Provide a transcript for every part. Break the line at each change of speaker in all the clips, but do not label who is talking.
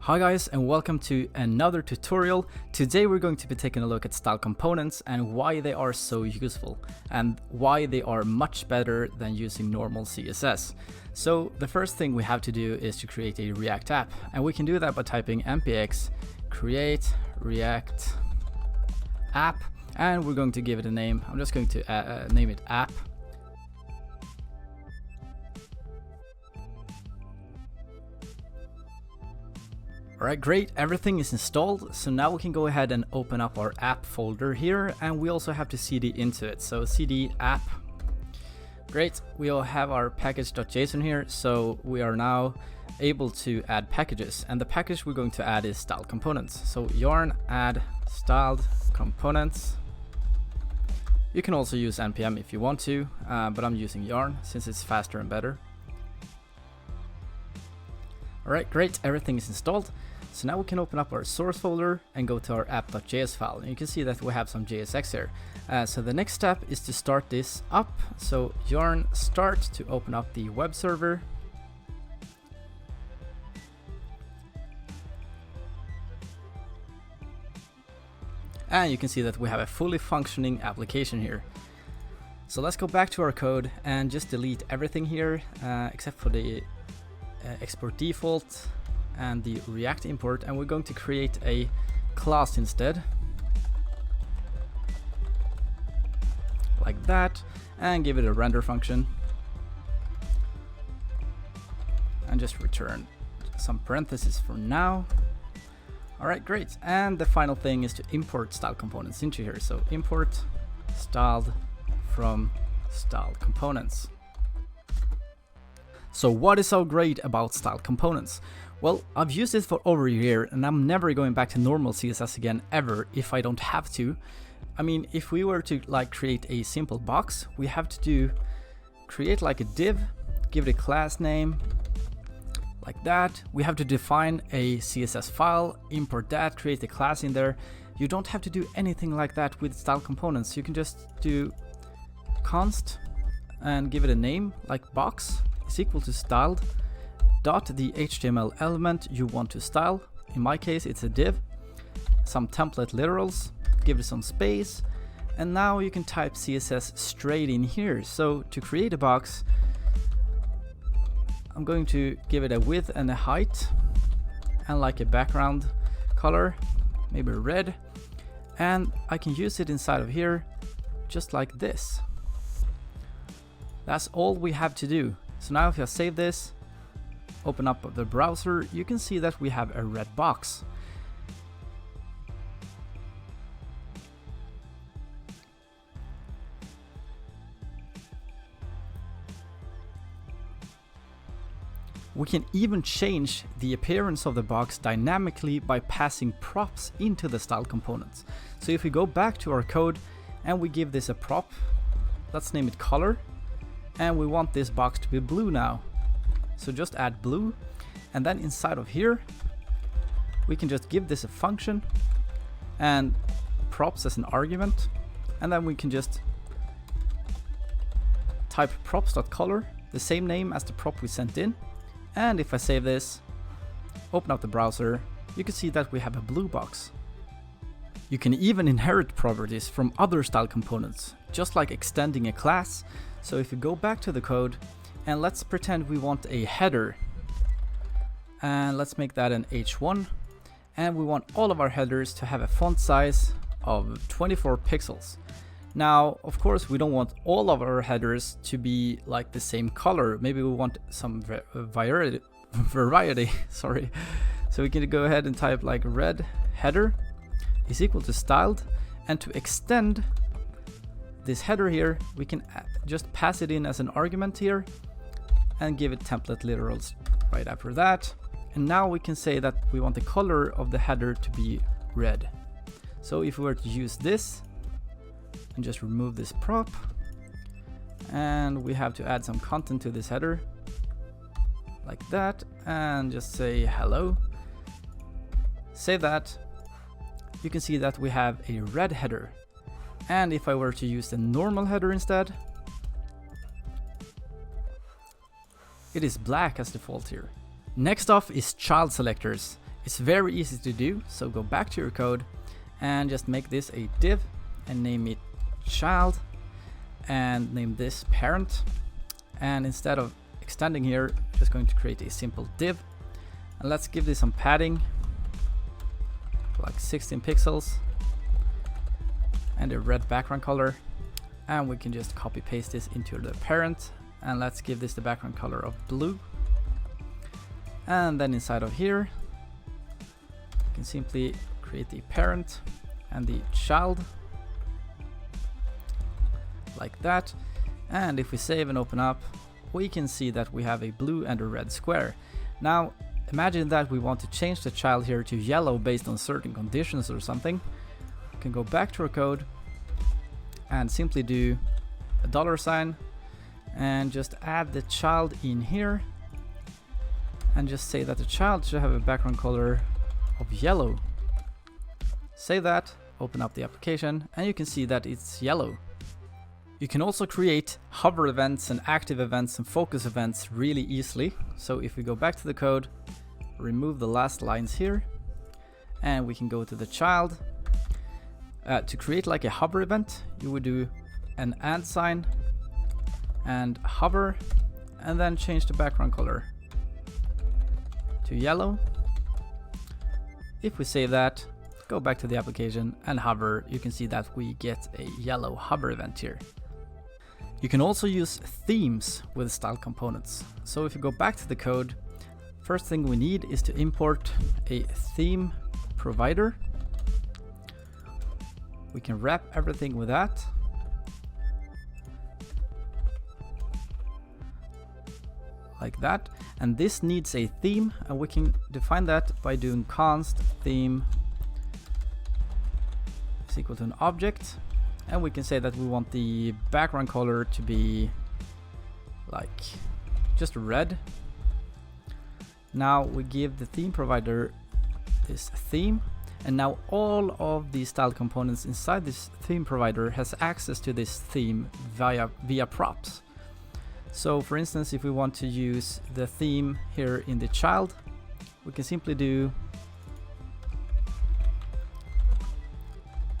Hi guys, and welcome to another tutorial. Today we're going to be taking a look at style components and why they are so useful and why they are much better than using normal CSS. So the first thing we have to do is to create a React app, and we can do that by typing npx create React app, and we're going to give it a name. I'm just going to name it app. Alright, great, everything is installed, so now we can go ahead and open up our app folder here, and we also have to cd into it, so cd app. Great, we all have our package.json here, so we are now able to add packages, and the package we're going to add is style components. So yarn add styled components. You can also use npm if you want to, but I'm using yarn since it's faster and better. Alright, great, everything is installed. So now we can open up our source folder and go to our app.js file. And you can see that we have some JSX here. So the next step is to start this up. So yarn start to open up the web server. And you can see that we have a fully functioning application here. So let's go back to our code and just delete everything here except for the export default and the React import, and we're going to create a class instead, like that, and give it a render function and just return some parentheses for now. Alright, great, and the final thing is to import style components into here. So import styled from style components. So what is so great about style components? Well, I've used it for over a year and I'm never going back to normal CSS again ever if I don't have to. I mean, if we were to create a simple box, we have to create like a div, give it a class name, like that. We have to define a CSS file, import that, create a class in there. You don't have to do anything like that with style components. You can just do const and give it a name like box is equal to styled dot the HTML element you want to style. In my case, it's a div, some template literals, give it some space, and now you can type CSS straight in here. So to create a box, I'm going to give it a width and a height and like a background color, maybe red, and I can use it inside of here just like this. That's all we have to do. So now if I save this, open up the browser, you can see that we have a red box. We can even change the appearance of the box dynamically by passing props into the style components. So if we go back to our code and we give this a prop, let's name it color, and we want this box to be blue now. So just add blue, and then inside of here we can just give this a function and props as an argument, and then we can just type props.color, the same name as the prop we sent in. And if I save this, open up the browser, you can see that we have a blue box. You can even inherit properties from other style components, just like extending a class. So if you go back to the code and let's pretend we want a header, and let's make that an H1, and we want all of our headers to have a font size of 24 pixels. Now, of course, we don't want all of our headers to be like the same color. Maybe we want some variety, sorry. So we can go ahead and type like red header is equal to styled, and to extend this header here, we can just pass it in as an argument here and give it template literals right after that. And now we can say that we want the color of the header to be red. So if we were to use this and just remove this prop, and we have to add some content to this header like that, and just say hello, save that, you can see that we have a red header. And if I were to use the normal header instead, it is black as default here. Next off is child selectors. It's very easy to do, so go back to your code and just make this a div and name it child and name this parent. And instead of extending here, just going to create a simple div, and let's give this some padding, like 16 pixels, and a red background color. And we can just copy paste this into the parent, and let's give this the background color of blue. And then inside of here, you can simply create the parent and the child like that. And if we save and open up, we can see that we have a blue and a red square. Now imagine that we want to change the child here to yellow based on certain conditions or something. We can go back to our code and simply do a $sign and just add the child in here, and just say that the child should have a background color of yellow. Save that, open up the application, and you can see that it's yellow. You can also create hover events and active events and focus events really easily. So if we go back to the code, remove the last lines here, and we can go to the child. To create like a hover event, you would do an and sign and hover, and then change the background color to yellow. If we save that, go back to the application and hover, you can see that we get a yellow hover event here. You can also use themes with style components. So if you go back to the code, first thing we need is to import a theme provider. We can wrap everything with that. Like that. And this needs a theme, and we can define that by doing const theme is equal to an object. And we can say that we want the background color to be like just red. Now we give the theme provider this theme, and now all of the style components inside this theme provider has access to this theme via props. So for instance, if we want to use the theme here in the child, we can simply do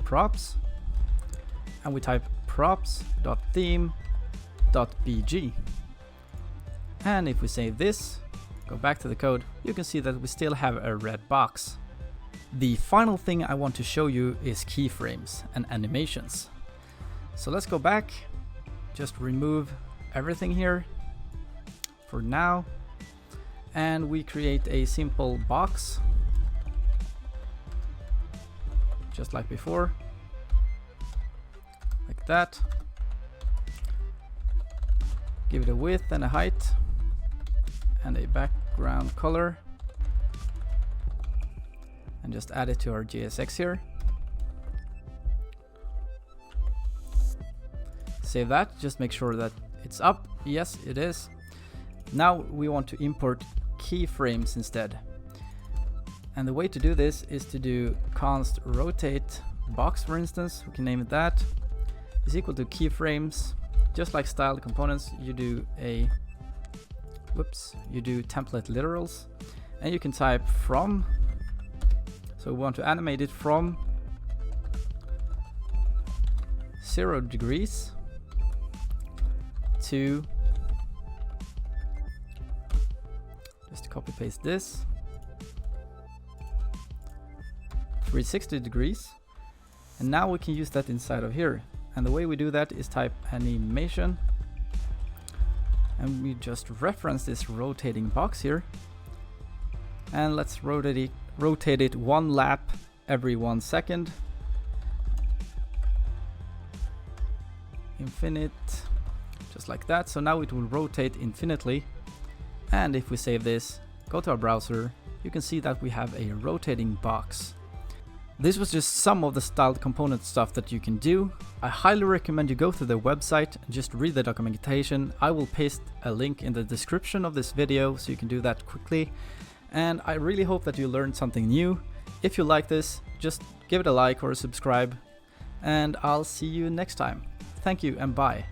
props, and we type props.theme.bg. And if we save this, go back to the code, you can see that we still have a red box. The final thing I want to show you is keyframes and animations. So let's go back, just remove everything here for now, and we create a simple box just like before, like that. Give it a width and a height and a background color, and just add it to our JSX here. Save that, just make sure that it's up. Yes, it is. Now we want to import keyframes instead. And the way to do this is to do const rotate box, for instance. We can name it that. Is equal to keyframes. Just like style components, you do template literals, and you can type from. So we want to animate it from 0 degrees to, just copy paste this, 360 degrees. And now we can use that inside of here. And the way we do that is type animation, and we just reference this rotating box here, and let's rotate it 1 lap every 1 second, infinite, just like that. So now it will rotate infinitely. And if we save this, go to our browser, you can see that we have a rotating box. This was just some of the styled component stuff that you can do. I highly recommend you go to the website and just read the documentation. I will paste a link in the description of this video so you can do that quickly. And I really hope that you learned something new. If you like this, just give it a like or a subscribe, and I'll see you next time. Thank you and bye.